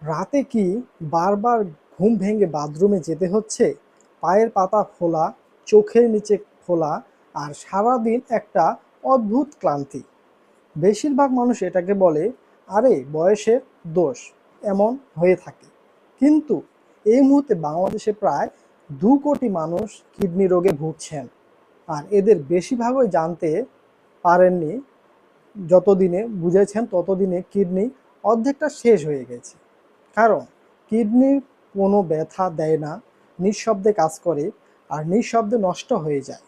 রাতে কি বারবার ঘুম ভেঙে বাথরুমে যেতে হচ্ছে? পায়ের পাতা ফোলা, চোখের নিচে ফোলা, আর সারাদিন একটা অদ্ভুত ক্লান্তি। বেশিরভাগ মানুষ এটাকে বলে, আরে বয়সের দোষ, এমন হয়ে থাকে। কিন্তু এই মুহূর্তে বাংলাদেশে প্রায় 2 কোটি মানুষ কিডনি রোগে ভুগছেন, আর এদের বেশিরভাগই জানতে পারেননি। যতদিনে বুঝেছেন ততদিনে কিডনি অর্ধেকটা শেষ হয়ে গেছে। কারণ কিডনি কোনো ব্যথা দেয় না, নিঃশব্দে কাজ করে, আর নিঃশব্দে নষ্ট হয়ে যায়।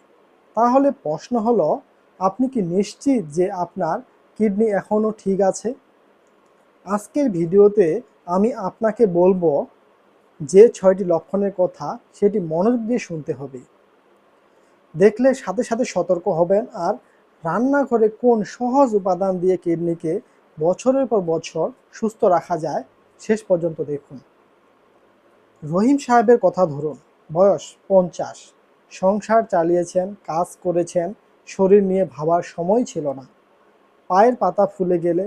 তাহলে প্রশ্ন হলো, আপনি কি নিশ্চিত যে আপনার কিডনি এখনও ঠিক আছে? আজকের ভিডিওতে আমি আপনাকে বলবো যে 6টি লক্ষণের কথা, সেটি মনোযোগ দিয়ে শুনতে হবে। দেখলে সাথে সাথে সতর্ক হবেন। আর রান্নাঘরে কোন সহজ উপাদান দিয়ে কিডনিকে বছরের পর বছর সুস্থ রাখা যায়, শেষ পর্যন্ত দেখুন। রহিম সাহেবের কথা ধরুন। বয়স 50, সংসার চালিয়েছেন, কাজ করেছেন, শরীর নিয়ে ভাবার সময় ছিল না। পায়ের পাতা ফুলে গেলে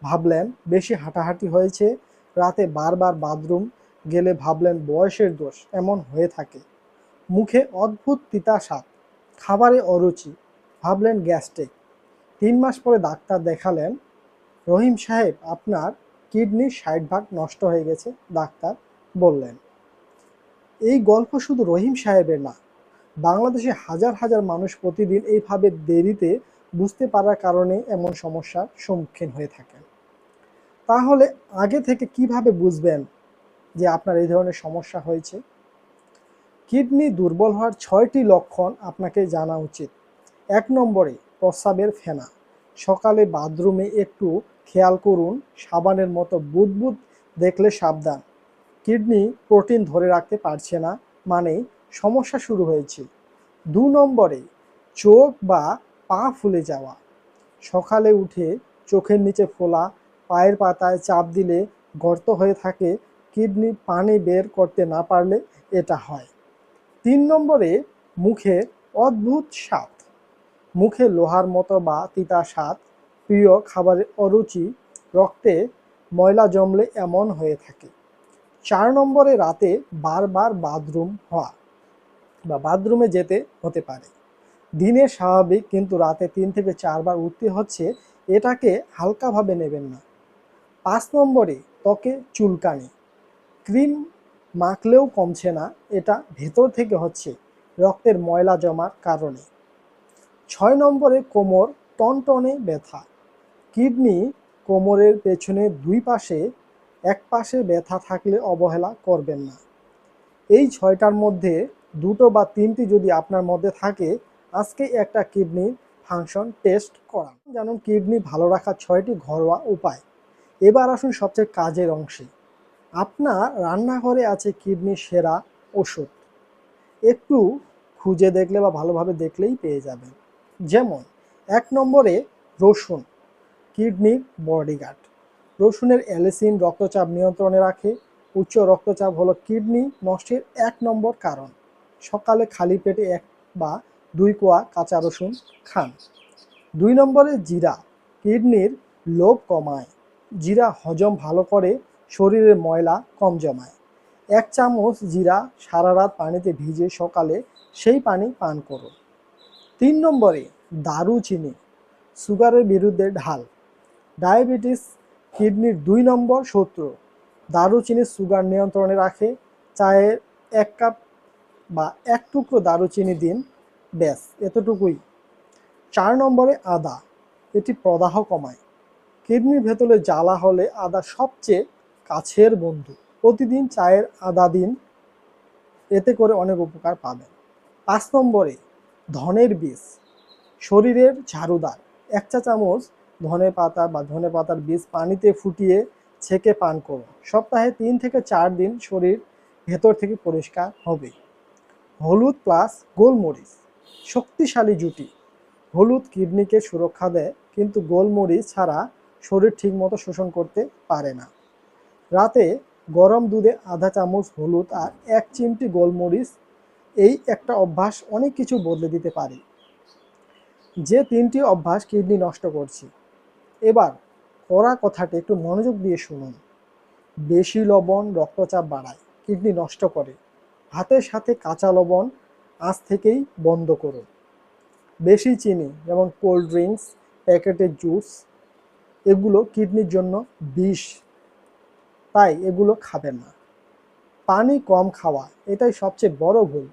ভাবলেন বেশি হাঁটাহাঁটি হয়েছে, রাতে বারবার বাথরুম গেলে ভাবলেন বয়সের দোষ, এমন হয়ে থাকে। মুখে অদ্ভুত তিতা স্বাদ, খাবারে অরুচি, ভাবলেন গ্যাস্ট্রিক। 3 মাস পরে ডাক্তার দেখালেন, রহিম সাহেব আপনার কিডনির 60 ভাগ নষ্ট হয়ে গেছে, ডাক্তার বললেন। এই গল্প শুধু রহিম সাহেবের না, বাংলাদেশে হাজার হাজার মানুষ প্রতিদিন এইভাবে দেরিতে বুঝতে পারার কারণে এমন সমস্যার সম্মুখীন হয়ে থাকেন। তাহলে আগে থেকে কিভাবে বুঝবেন যে আপনার এই ধরনের সমস্যা হয়েছে? কিডনি দুর্বল হওয়ার 6টি লক্ষণ আপনাকে জানা উচিত। 1 নম্বরে, প্রস্রাবের ফেনা। সকালে বাথরুমে একটু খেয়াল করুন, সাবানের মতো বুদবুদ দেখলে সাবধান। কিডনি প্রোটিন ধরে রাখতে পারছে না, মানে সমস্যা শুরু হয়েছে। 2 নম্বরে, চোখ বা পা ফুলে যাওয়া। সকালে উঠে চোখের নিচে ফোলা, পায়ের পাতায় চাপ দিলে গর্ত হয়ে থাকে, কিডনি পানি বের করতে না পারলে এটা হয়। 3 নম্বরে, মুখে অদ্ভুত স্বাদ। মুখে লোহার মতো বা তিতা স্বাদ, প্রিয় খাবারের অরুচি, রক্তে ময়লা জমলে এমন হয়ে থাকে। 4 নম্বরে, রাতে বারবার বাথরুম হওয়া বা বাথরুমে যেতে হতে পারে। দিনে স্বাভাবিক, কিন্তু রাতে 3 থেকে 4 বার উঠতে হচ্ছে, এটাকে হালকাভাবে নেবেন না। 5 নম্বরে, ত্বকে চুলকানি। ক্রিম মাখলেও কমছে না, এটা ভেতর থেকে হচ্ছে, রক্তের ময়লা জমার কারণে। 6 নম্বরে, কোমর টনটনে ব্যথা। কিডনি কোমরের পেছনে 2 পাশে, এক পাশে ব্যথা থাকলে অবহেলা করবেন না। এই 6টার মধ্যে 2টো বা 3টি যদি আপনার মধ্যে থাকে, আজকে একটা কিডনির ফাংশন টেস্ট করান। জানুন কিডনি ভালো রাখার 6টি ঘরোয়া উপায়। এবার আসুন সবচেয়ে কাজের অংশে। আপনার রান্নাঘরে আছে কিডনির সেরা ওষুধ। একটু খুঁজে দেখলে বা ভালোভাবে দেখলেই পেয়ে যাবেন। যেমন 1 নম্বরে, রসুন, কিডনির বডিগার্ড। রসুনের অ্যালিসিন রক্তচাপ নিয়ন্ত্রণে রাখে। উচ্চ রক্তচাপ হলো কিডনি নষ্টের 1 নম্বর কারণ। সকালে খালি পেটে 1 বা 2 কোয়া কাঁচা রসুন খান। 2 নম্বরে, জিরা, কিডনির লোভ কমায়। জিরা হজম ভালো করে, শরীরের ময়লা কম জমায়। 1 চামচ জিরা সারা রাত পানিতে ভিজে সকালে সেই পানি পান করুন। 3 নম্বরে, দারুচিনি, সুগারের বিরুদ্ধে ঢাল। ডায়াবেটিস কিডনির 2 নম্বর শত্রু। দারুচিনি সুগার নিয়ন্ত্রণে রাখে। চায়ের 1 কাপ বা 1 টুকরো দারুচিনি দিন, ব্যাস এতটুকুই। 4 নম্বরে, আদা, এটি প্রদাহ কমায়। কিডনির ভেতরে জ্বালা হলে আদা সবচেয়ে কাছের বন্ধু। প্রতিদিন চায়ের আদা দিন, এতে করে অনেক উপকার পাবেন। 5 নম্বরে, ধনের বীজ, শরীরের ঝাড়ুদার। 1 চা চামচ ধনে পাতা বা ধনে পাতার বীজ পানিতে ফুটিয়ে ছেঁকে পান করুন। সপ্তাহে 3 থেকে 4 দিন শরীর ভেতর থেকে পরিষ্কার হবে। হলুদ প্লাস গোলমরিচ, শক্তিশালী জুটি। হলুদ কিডনিকে সুরক্ষা দেয়, কিন্তু গোলমরিচ ছাড়া শরীর ঠিকমতো শোষণ করতে পারে না। রাতে গরম দুধে 1/2 চামচ হলুদ আর 1 চিমটি গোলমরিচ, এই একটা অভ্যাস অনেক কিছু বদলে দিতে পারে। যে 3টি অভ্যাস কিডনি নষ্ট করছে। এবার কড়া কথাটি একটু মনোযোগ দিয়ে শুনুন। বেশি লবণ রক্তচাপ বাড়ায়, কিডনি নষ্ট করে। ভাতের সাথে কাঁচা লবণ আজ থেকেই বন্ধ করুন। বেশি চিনি যেমন কোল্ড ড্রিঙ্কস, প্যাকেটের জুস, এগুলো কিডনির জন্য বিষ, তাই এগুলো খাবেন না। পানি কম খাওয়া, এটাই সবচেয়ে বড় ভুল।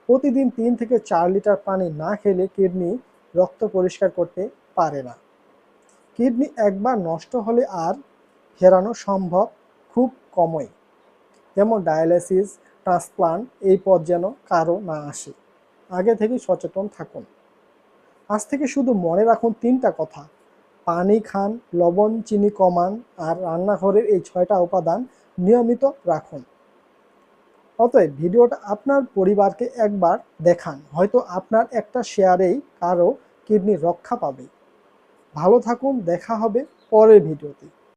প্রতিদিন 3 থেকে 4 লিটার পানি না খেলে কিডনি রক্ত পরিষ্কার করতে পারে না। কিডনি একবার নষ্ট হলে আর ফেরানো সম্ভব খুব কমই, যেমন ডায়ালাইসিস, ট্রান্সপ্লান্ট, এই পথ যেন কারো না আসে। আগে থেকে সচেতন থাকুন। আজ থেকে শুধু মনে রাখুন 3টা কথা: পানি খান, লবণ চিনি কমান, আর রান্নাঘরের এই 6টা উপাদান নিয়মিত রাখুন। অতএব ভিডিওটা আপনার পরিবারকে একবার দেখান, হয়তো আপনার একটা শেয়ারেই কারো কিডনি রক্ষা পাবে। ভালো থাকুন, দেখা হবে পরের ভিডিওতে।